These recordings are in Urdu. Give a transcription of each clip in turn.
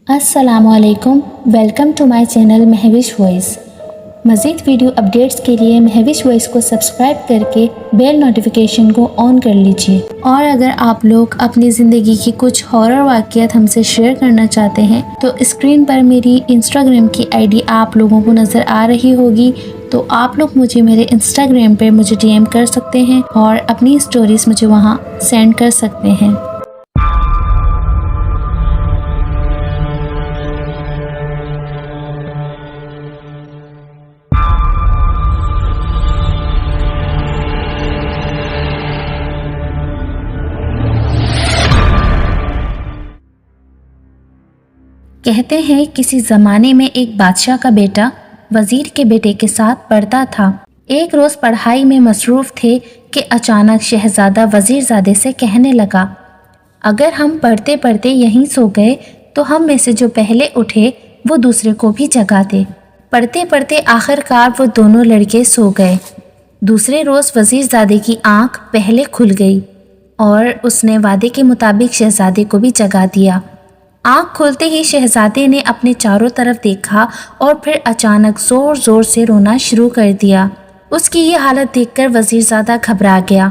السلام علیکم، welcome to my channel Mahwish voice. مزید ویڈیو اپڈیٹس کے لیے مہوش وائس کو سبسکرائب کر کے بیل نوٹیفیکیشن کو آن کر لیجیے۔ اور اگر آپ لوگ اپنی زندگی کی کچھ ہارر واقعات ہم سے شیئر کرنا چاہتے ہیں تو اسکرین پر میری انسٹاگرام کی آئی ڈی آپ لوگوں کو نظر آ رہی ہوگی، تو آپ لوگ مجھے میرے انسٹاگرام پہ مجھے ڈی ایم کر سکتے ہیں اور اپنی اسٹوریز مجھے وہاں سینڈ کر سکتے ہیں۔ کہتے ہیں کسی زمانے میں ایک بادشاہ کا بیٹا وزیر کے بیٹے کے ساتھ پڑھتا تھا۔ ایک روز پڑھائی میں مصروف تھے کہ اچانک شہزادہ وزیر زادے سے کہنے لگا، اگر ہم پڑھتے پڑھتے یہیں سو گئے تو ہم میں سے جو پہلے اٹھے وہ دوسرے کو بھی جگا دے۔ پڑھتے پڑھتے آخر کار وہ دونوں لڑکے سو گئے۔ دوسرے روز وزیر زادے کی آنکھ پہلے کھل گئی اور اس نے وعدے کے مطابق شہزادے کو بھی جگا دیا۔ آنکھ کھلتے ہی شہزادے نے اپنے چاروں طرف دیکھا اور پھر اچانک زور زور سے رونا شروع کر دیا۔ اس کی یہ حالت دیکھ کر وزیر زادہ گھبرا گیا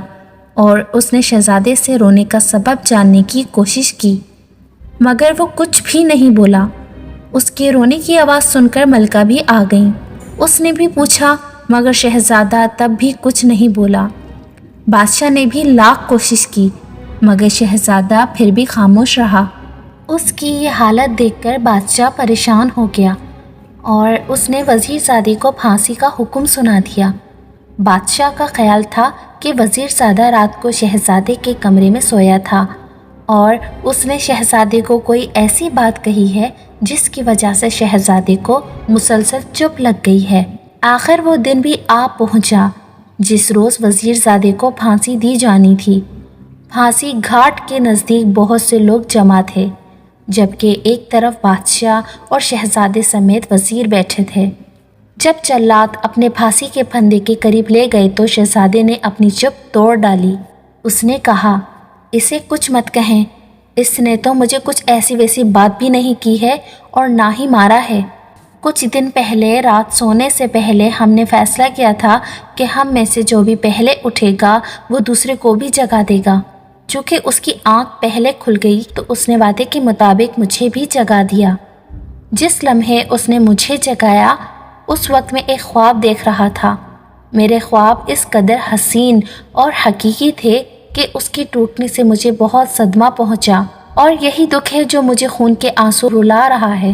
اور اس نے شہزادے سے رونے کا سبب جاننے کی کوشش کی، مگر وہ کچھ بھی نہیں بولا۔ اس کے رونے کی آواز سن کر ملکہ بھی آ گئیں۔ اس نے بھی پوچھا، مگر شہزادہ تب بھی کچھ نہیں بولا۔ بادشاہ نے بھی لاکھ کوشش کی، مگر شہزادہ پھر بھی خاموش رہا۔ اس کی یہ حالت دیکھ کر بادشاہ پریشان ہو گیا اور اس نے وزیر زادے کو پھانسی کا حکم سنا دیا۔ بادشاہ کا خیال تھا کہ وزیر زادہ رات کو شہزادے کے کمرے میں سویا تھا اور اس نے شہزادے کو کوئی ایسی بات کہی ہے جس کی وجہ سے شہزادے کو مسلسل چپ لگ گئی ہے۔ آخر وہ دن بھی آ پہنچا جس روز وزیر زادے کو پھانسی دی جانی تھی۔ پھانسی گھاٹ کے نزدیک بہت سے لوگ جمع تھے، جبکہ ایک طرف بادشاہ اور شہزادے سمیت وزیر بیٹھے تھے۔ جب جلاد اپنے پھانسی کے پھندے کے قریب لے گئے تو شہزادے نے اپنی چپ توڑ ڈالی۔ اس نے کہا، اسے کچھ مت کہیں، اس نے تو مجھے کچھ ایسی ویسی بات بھی نہیں کی ہے اور نہ ہی مارا ہے۔ کچھ دن پہلے رات سونے سے پہلے ہم نے فیصلہ کیا تھا کہ ہم میں سے جو بھی پہلے اٹھے گا وہ دوسرے کو بھی جگا دے گا۔ چونکہ اس کی آنکھ پہلے کھل گئی تو اس نے وعدے کے مطابق مجھے بھی جگا دیا۔ جس لمحے اس نے مجھے جگایا اس وقت میں ایک خواب دیکھ رہا تھا۔ میرے خواب اس قدر حسین اور حقیقی تھے کہ اس کے ٹوٹنے سے مجھے بہت صدمہ پہنچا اور یہی دکھ ہے جو مجھے خون کے آنسو رلا رہا ہے۔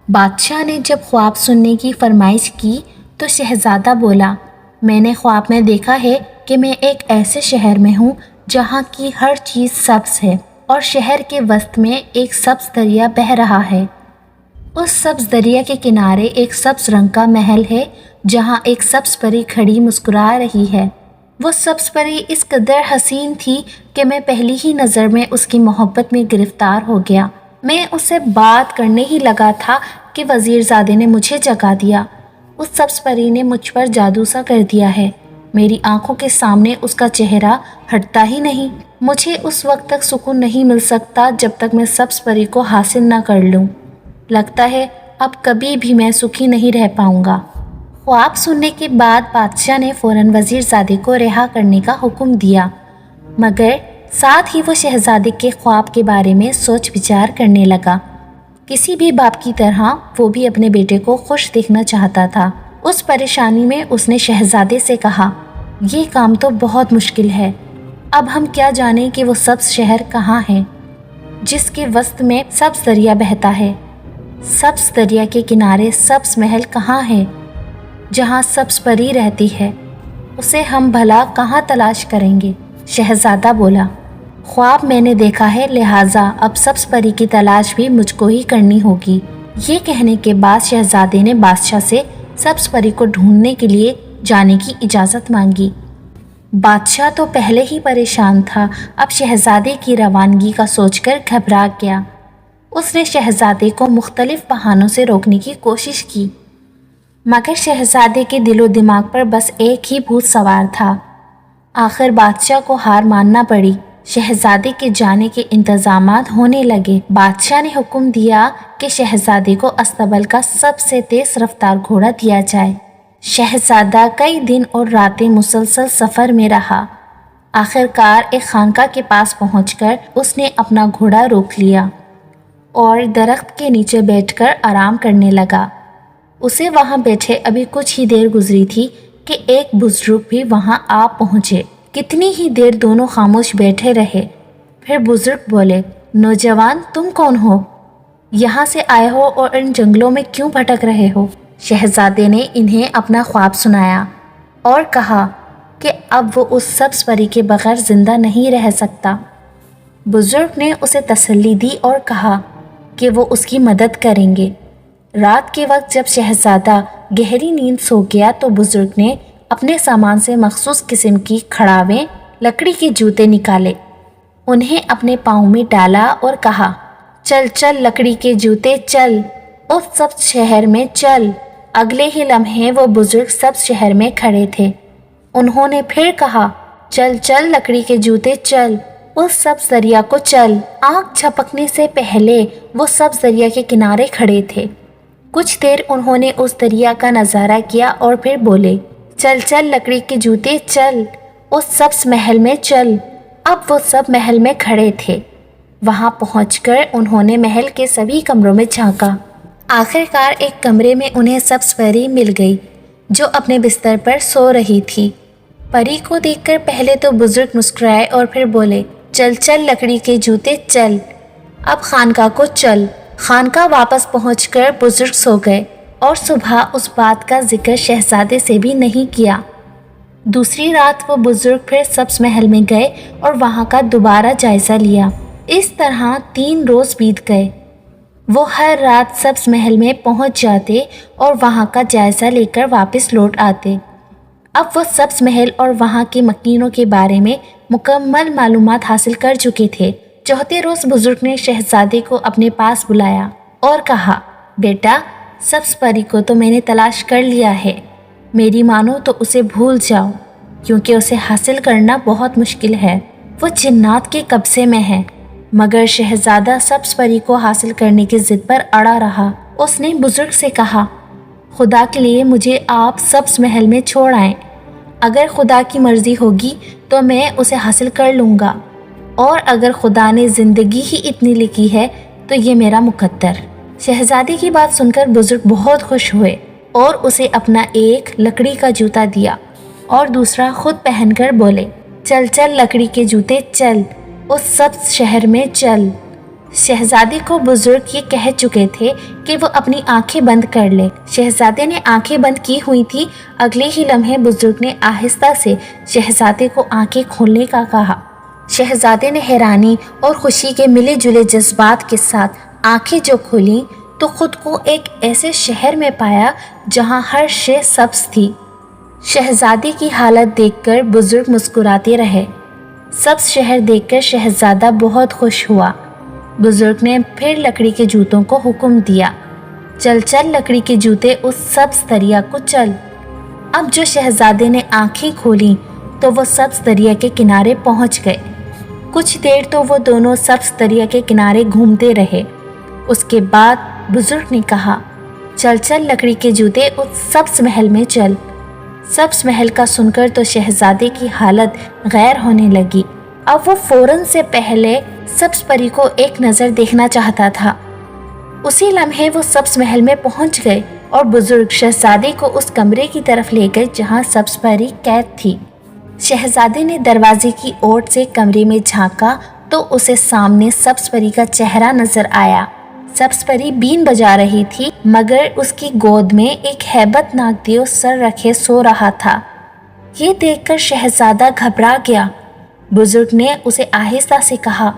بادشاہ نے جب خواب سننے کی فرمائش کی تو شہزادہ بولا، میں نے خواب میں دیکھا ہے کہ میں ایک ایسے شہر میں ہوں جہاں کی ہر چیز سبز ہے اور شہر کے وسط میں ایک سبز دریا بہہ رہا ہے۔ اس سبز دریا کے کنارے ایک سبز رنگ کا محل ہے جہاں ایک سبز پری کھڑی مسکرا رہی ہے۔ وہ سبز پری اس قدر حسین تھی کہ میں پہلی ہی نظر میں اس کی محبت میں گرفتار ہو گیا۔ میں اس سے بات کرنے ہی لگا تھا کہ وزیر زادے نے مجھے جگا دیا۔ اس سبز پری نے مجھ پر جادو سا کر دیا ہے۔ میری آنکھوں کے سامنے اس کا چہرہ ہٹتا ہی نہیں۔ مجھے اس وقت تک سکون نہیں مل سکتا جب تک میں سبز پری کو حاصل نہ کر لوں۔ لگتا ہے اب کبھی بھی میں سکھی نہیں رہ پاؤں گا۔ خواب سننے کے بعد بادشاہ نے فوراً وزیر زادے کو رہا کرنے کا حکم دیا، مگر ساتھ ہی وہ شہزادے کے خواب کے بارے میں سوچ بچار کرنے لگا۔ کسی بھی باپ کی طرح وہ بھی اپنے بیٹے کو خوش دیکھنا چاہتا تھا۔ اس پریشانی میں اس نے شہزادے سے کہا، یہ کام تو بہت مشکل ہے۔ اب ہم کیا جانیں کہ وہ سبز شہر کہاں ہے جس کے وسط میں سبز دریا بہتا ہے؟ سبز دریا کے کنارے سبز محل کہاں ہے جہاں سبز پری رہتی ہے؟ اسے ہم بھلا کہاں تلاش کریں گے؟ شہزادہ بولا، خواب میں نے دیکھا ہے، لہٰذا اب سبز پری کی تلاش بھی مجھ کو ہی کرنی ہوگی۔ یہ کہنے کے بعد شہزادے نے بادشاہ سے سبز پری کو ڈھونڈنے کے لیے جانے کی اجازت مانگی۔ بادشاہ تو پہلے ہی پریشان تھا، اب شہزادے کی روانگی کا سوچ کر گھبرا گیا۔ اس نے شہزادے کو مختلف بہانوں سے روکنے کی کوشش کی، مگر شہزادے کے دل و دماغ پر بس ایک ہی بھوت سوار تھا۔ آخر بادشاہ کو ہار ماننا پڑی۔ شہزادے کے جانے کے انتظامات ہونے لگے۔ بادشاہ نے حکم دیا کہ شہزادے کو استبل کا سب سے تیز رفتار گھوڑا دیا جائے۔ شہزادہ کئی دن اور راتیں مسلسل سفر میں رہا۔ آخر کار ایک خانقاہ کے پاس پہنچ کر اس نے اپنا گھوڑا روک لیا اور درخت کے نیچے بیٹھ کر آرام کرنے لگا۔ اسے وہاں بیٹھے ابھی کچھ ہی دیر گزری تھی کہ ایک بزرگ بھی وہاں آ پہنچے۔ کتنی ہی دیر دونوں خاموش بیٹھے رہے۔ پھر بزرگ بولے، نوجوان تم کون ہو؟ یہاں سے آئے ہو اور ان جنگلوں میں کیوں بھٹک رہے ہو؟ شہزادے نے انہیں اپنا خواب سنایا اور کہا کہ اب وہ اس سبز پری کے بغیر زندہ نہیں رہ سکتا۔ بزرگ نے اسے تسلی دی اور کہا کہ وہ اس کی مدد کریں گے۔ رات کے وقت جب شہزادہ گہری نیند سو گیا تو بزرگ نے اپنے سامان سے مخصوص قسم کی کھڑاویں لکڑی کے جوتے نکالے، انہیں اپنے پاؤں میں ڈالا اور کہا، چل چل لکڑی کے جوتے چل، اس سبز شہر میں چل۔ اگلے ہی لمحے وہ بزرگ سبز شہر میں کھڑے تھے۔ انہوں نے پھر کہا، چل چل لکڑی کے جوتے چل، اس سبز دریا کو چل۔ آنکھ جھپکنے سے پہلے وہ سبز دریا کے کنارے کھڑے تھے۔ کچھ دیر انہوں نے اس دریا کا نظارہ کیا اور پھر بولے، چل چل لکڑی کے جوتے چل، اس سبز محل میں چل۔ اب وہ سب محل میں کھڑے تھے۔ وہاں پہنچ کر انہوں نے محل کے سبھی کمروں میں جھانکا۔ آخر کار ایک کمرے میں انہیں سبز پری مل گئی جو اپنے بستر پر سو رہی تھی۔ پری کو دیکھ کر پہلے تو بزرگ مسکرائے اور پھر بولے، چل چل لکڑی کے جوتے چل، اب خانقاہ کو چل۔ خانقاہ واپس پہنچ کر بزرگ سو گئے اور صبح اس بات کا ذکر شہزادے سے بھی نہیں کیا۔ دوسری رات وہ بزرگ پھر سبز محل میں گئے اور وہاں کا دوبارہ جائزہ لیا۔ اس طرح 3 روز بیت گئے۔ وہ ہر رات سبز محل میں پہنچ جاتے اور وہاں کا جائزہ لے کر واپس لوٹ آتے۔ اب وہ سبز محل اور وہاں کے مکینوں کے بارے میں مکمل معلومات حاصل کر چکے تھے۔ چوتھے روز بزرگ نے شہزادے کو اپنے پاس بلایا اور کہا، بیٹا، سبز پری کو تو میں نے تلاش کر لیا ہے، میری مانو تو اسے بھول جاؤ، کیونکہ اسے حاصل کرنا بہت مشکل ہے، وہ جنات کے قبضے میں ہے۔ مگر شہزادہ سبز پری کو حاصل کرنے کی ضد پر اڑا رہا۔ اس نے بزرگ سے کہا، خدا کے لیے مجھے آپ سبز محل میں چھوڑ آئیں، اگر خدا کی مرضی ہوگی تو میں اسے حاصل کر لوں گا، اور اگر خدا نے زندگی ہی اتنی لکھی ہے تو یہ میرا مقدر۔ شہزادے کی بات سن کر بزرگ بہت خوش ہوئے اور اسے اپنا ایک لکڑی کا جوتا دیا اور دوسرا خود پہن کر بولے، چل چل لکڑی کے جوتے چل، اس سبز شہر میں چل۔ شہزادے کو بزرگ یہ کہہ چکے تھے کہ وہ اپنی آنکھیں بند کر لے۔ شہزادے نے آنکھیں بند کی ہوئی تھی۔ اگلے ہی لمحے بزرگ نے آہستہ سے شہزادے کو آنکھیں کھولنے کا کہا۔ شہزادے نے حیرانی اور خوشی کے ملے جلے جذبات کے ساتھ آنکھیں جو کھولیں تو خود کو ایک ایسے شہر میں پایا جہاں ہر شے سبز تھی۔ شہزادے کی حالت دیکھ کر بزرگ مسکراتے رہے۔ سبز شہر دیکھ کر شہزادہ بہت خوش ہوا۔ بزرگ نے پھر لکڑی کے جوتوں کو حکم دیا، چل چل لکڑی کے جوتے اس سبز دریا کو چل۔ اب جو شہزادے نے آنکھیں کھولیں تو وہ سبز دریا کے کنارے پہنچ گئے۔ کچھ دیر تو وہ دونوں سبز دریا کے کنارے گھومتے رہے۔ اس کے بعد بزرگ نے کہا، چل چل لکڑی کے جوتے اس سبز محل میں چل۔ سبز محل کا سن کر تو شہزادے کی حالت غیر ہونے لگی۔ اب وہ فوراً سے پہلے سبز پری کو ایک نظر دیکھنا چاہتا تھا۔ اسی لمحے وہ سبز محل میں پہنچ گئے اور بزرگ شہزادے کو اس کمرے کی طرف لے گئے جہاں سبز پری قید تھی۔ شہزادے نے دروازے کی اوٹ سے کمرے میں جھانکا تو اسے سامنے سبز پری کا چہرہ نظر آیا۔ سبز پری بین بجا رہی تھی مگر اس کی گود میں ایک ہیبت ناک دیو سر رکھے سو رہا تھا۔ یہ دیکھ کر شہزادہ گھبرا گیا۔ بزرگ نے اسے آہستہ سے کہا،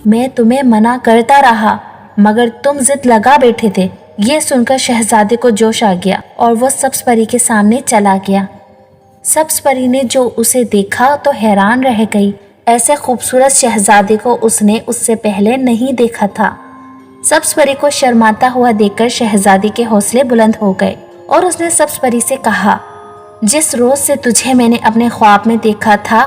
میں تمہیں منع کرتا رہا مگر تم ضد لگا بیٹھے تھے۔ یہ سن کر شہزادے کو جوش آ گیا اور وہ سبز پری کے سامنے چلا گیا۔ سبز پری نے جو اسے دیکھا تو حیران رہ گئی۔ ایسے خوبصورت شہزادے کو اس نے اس سے پہلے نہیں دیکھا تھا۔ سبز پری کو شرماتا ہوا دیکھ کر شہزادے کے حوصلے بلند ہو گئے اور اس نے سبز پری سے کہا، جس روز سے تجھے میں نے اپنے خواب میں دیکھا تھا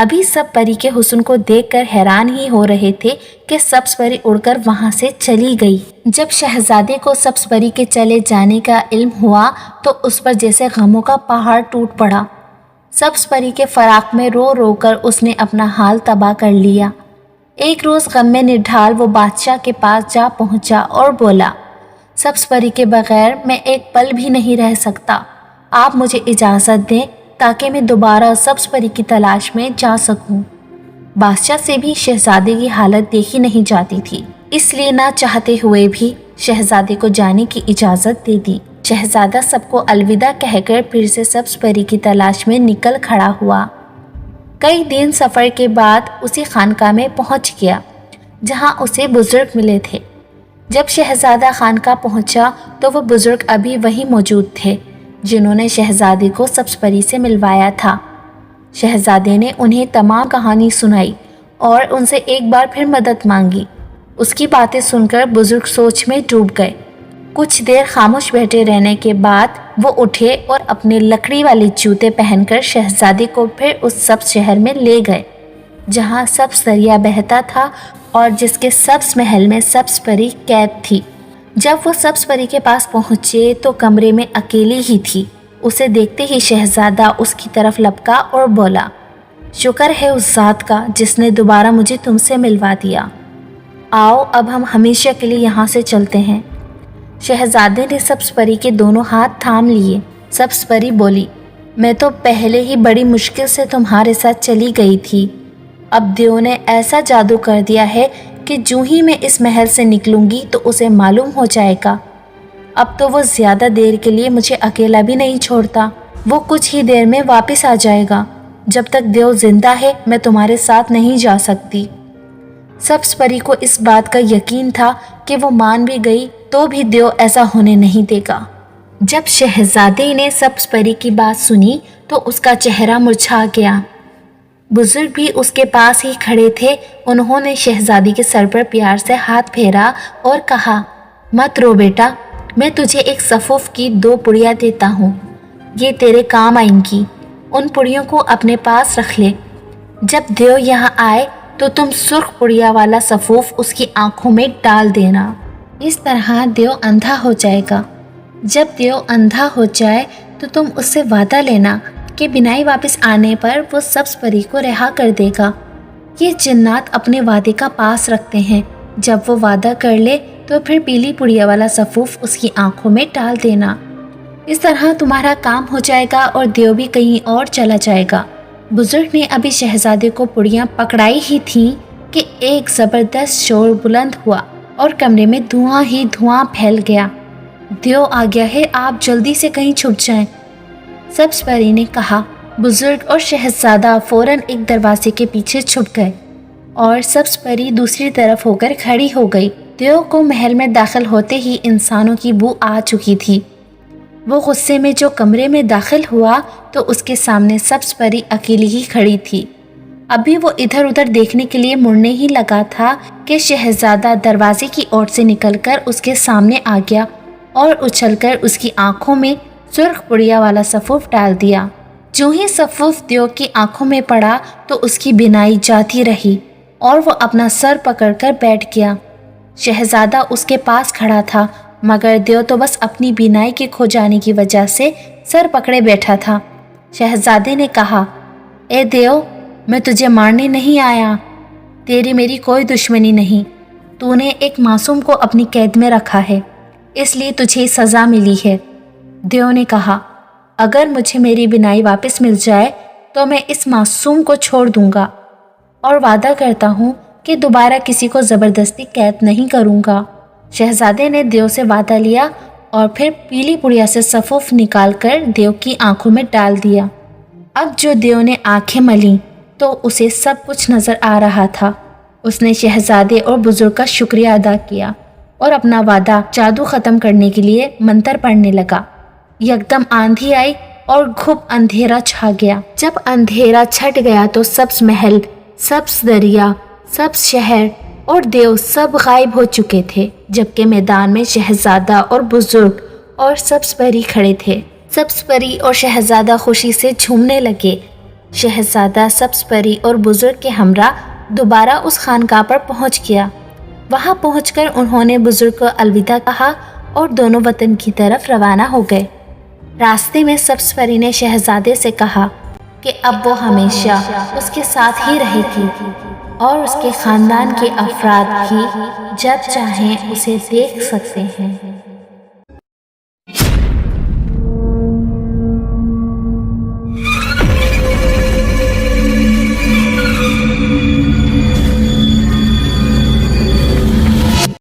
ابھی سب پری کے حسن کو دیکھ کر حیران ہی ہو رہے تھے کہ سبز پری اڑ کر وہاں سے چلی گئی۔ جب شہزادے کو سبز پری کے چلے جانے کا علم ہوا تو اس پر جیسے غموں کا پہاڑ ٹوٹ پڑا۔ سبز پری کے فراق میں رو رو کر اس نے اپنا حال تباہ کر لیا۔ ایک روز غم میں نڈھال وہ بادشاہ کے پاس جا پہنچا اور بولا، سبز پری کے بغیر میں ایک پل بھی نہیں رہ سکتا۔ آپ مجھے اجازت دیں تاکہ میں دوبارہ سبز پری کی تلاش میں جا سکوں۔ بادشاہ سے بھی شہزادے کی حالت دیکھی نہیں جاتی تھی، اس لیے نہ چاہتے ہوئے بھی شہزادے کو جانے کی اجازت دے دی۔ شہزادہ سب کو الوداع کہہ کر پھر سے سبز پری کی تلاش میں نکل کھڑا ہوا۔ کئی دن سفر کے بعد اسی خانقاہ میں پہنچ گیا جہاں اسے بزرگ ملے تھے۔ جب شہزادہ خانقاہ پہنچا تو وہ بزرگ ابھی وہیں موجود تھے جنہوں نے شہزادے کو سبز پری سے ملوایا تھا۔ شہزادے نے انہیں تمام کہانی سنائی اور ان سے ایک بار پھر مدد مانگی۔ اس کی باتیں سن کر بزرگ سوچ میں ڈوب گئے۔ کچھ دیر خاموش بیٹھے رہنے کے بعد وہ اٹھے اور اپنے لکڑی والے جوتے پہن کر شہزادے کو پھر اس سبز شہر میں لے گئے جہاں سبز دریا بہتا تھا اور جس کے سبز محل میں سبز پری قید تھی۔ جب وہ سبز پری کے پاس پہنچے تو کمرے میں اکیلی ہی تھی۔ اسے دیکھتے ہی شہزادہ اس کی طرف لپکا اور بولا، شکر ہے اس ذات کا جس نے دوبارہ مجھے تم سے ملوا دیا۔ آؤ اب ہم ہمیشہ کے لیے یہاں سے چلتے ہیں۔ شہزادے نے سبز پری کے دونوں ہاتھ تھام لیے۔ سبز پری بولی، میں تو پہلے ہی بڑی مشکل سے تمہارے ساتھ چلی گئی تھی۔ اب دیو نے ایسا جادو کر دیا ہے کہ جو ہی میں اس محل سے نکلوں گی تو اسے معلوم ہو جائے گا۔ اب تو وہ زیادہ دیر کے لیے مجھے اکیلا بھی نہیں چھوڑتا۔ وہ کچھ ہی دیر میں واپس آ جائے گا۔ جب تک دیو زندہ ہے میں تمہارے ساتھ نہیں جا سکتی۔ سبز پری کو اس بات کا یقین تھا کہ وہ مان بھی گئی تو بھی دیو ایسا ہونے نہیں دے گا۔ جب شہزادے نے سبز پری کی بات سنی تو اس کا چہرہ مرجھا گیا۔ بزرگ بھی اس کے پاس ہی کھڑے تھے۔ انہوں نے شہزادی کے سر پر پیار سے ہاتھ پھیرا اور کہا، مت رو بیٹا، میں تجھے ایک صفوف کی 2 پڑیاں دیتا ہوں، یہ تیرے کام آئیں گی۔ ان پڑیوں کو اپنے پاس رکھ لے۔ جب دیو یہاں آئے تو تم سرخ پڑیا والا صفوف اس کی آنکھوں میں ڈال دینا۔ اس طرح دیو اندھا ہو جائے گا۔ جب دیو اندھا ہو جائے تو تم اس سے وعدہ لینا کہ بینائی واپس آنے پر وہ سبز پری کو رہا کر دے گا۔ یہ جنات اپنے وعدے کا پاس رکھتے ہیں۔ جب وہ وعدہ کر لے تو پھر پیلی پڑیا والا صفوف اس کی آنکھوں میں ڈال دینا۔ اس طرح تمہارا کام ہو جائے گا اور دیو بھی کہیں اور چلا جائے گا۔ بزرگ نے ابھی شہزادے کو پڑیاں پکڑائی ہی تھیں کہ ایک زبردست شور بلند ہوا اور کمرے میں دھواں ہی دھواں پھیل گیا۔ دیو آ گیا ہے، آپ جلدی سے کہیں چھپ جائیں۔ سبز پری نے کہا۔ بزرگ اور شہزادہ فوراً ایک دروازے کے پیچھے چھپ گئے اور سبز پری دوسری طرف ہو کر کھڑی ہو گئی۔ دیو کو محل میں داخل ہوتے ہی انسانوں کی بو آ چکی تھی۔ وہ غصے میں جو کمرے میں داخل ہوا تو اس کے سامنے سبز پری اکیلی ہی کھڑی تھی۔ ابھی وہ ادھر ادھر دیکھنے کے لیے مڑنے ہی لگا تھا کہ شہزادہ دروازے کی اوٹ سے نکل کر اس کے سامنے آ گیا اور اچھل کر اس کی آنکھوں میں سرخ پڑیا والا صفوف ڈال دیا۔ جو ہی صفوف دیو کی آنکھوں میں پڑا تو اس کی بینائی جاتی رہی اور وہ اپنا سر پکڑ کر بیٹھ گیا۔ شہزادہ اس کے پاس کھڑا تھا مگر دیو تو بس اپنی بینائی کے کھو جانے کی وجہ سے سر پکڑے بیٹھا تھا۔ شہزادے نے کہا، اے دیو، میں تجھے مارنے نہیں آیا، تیری میری کوئی دشمنی نہیں، تو نے ایک معصوم کو اپنی قید میں رکھا ہے، اس لیے تجھے سزا ملی ہے۔ دیو نے کہا، اگر مجھے میری بینائی واپس مل جائے تو میں اس معصوم کو چھوڑ دوں گا اور وعدہ کرتا ہوں کہ دوبارہ کسی کو زبردستی قید نہیں کروں گا۔ شہزادے نے دیو سے وعدہ لیا اور پھر پیلی پڑیا سے صفوف نکال کر دیو کی آنکھوں میں ڈال دیا۔ اب جو دیو نے آنکھیں ملیں تو اسے سب کچھ نظر آ رہا تھا۔ اس نے شہزادے اور بزرگ کا شکریہ ادا کیا اور اپنا وعدہ جادو ختم کرنے کے لیے منتر پڑھنے لگا۔ یکدم آندھی آئی اور گھپ اندھیرا چھا گیا۔ جب اندھیرا چھٹ گیا تو سبز محل، سبز دریا، سبز شہر اور دیو سب غائب ہو چکے تھے، جبکہ میدان میں شہزادہ اور بزرگ اور سبز پری کھڑے تھے۔ سبز پری اور شہزادہ خوشی سے جھومنے لگے۔ شہزادہ سبز پری اور بزرگ کے ہمراہ دوبارہ اس خانقاہ پر پہنچ گیا۔ وہاں پہنچ کر انہوں نے بزرگ کو الوداع کہا اور دونوں وطن کی طرف روانہ ہو گئے۔ راستے میں سبز پری نے شہزادے سے کہا کہ اب وہ ہمیشہ اس کے ساتھ ہی رہے گی اور اس کے خاندان کے افراد بھی جب چاہیں اسے دیکھ سکتے ہیں۔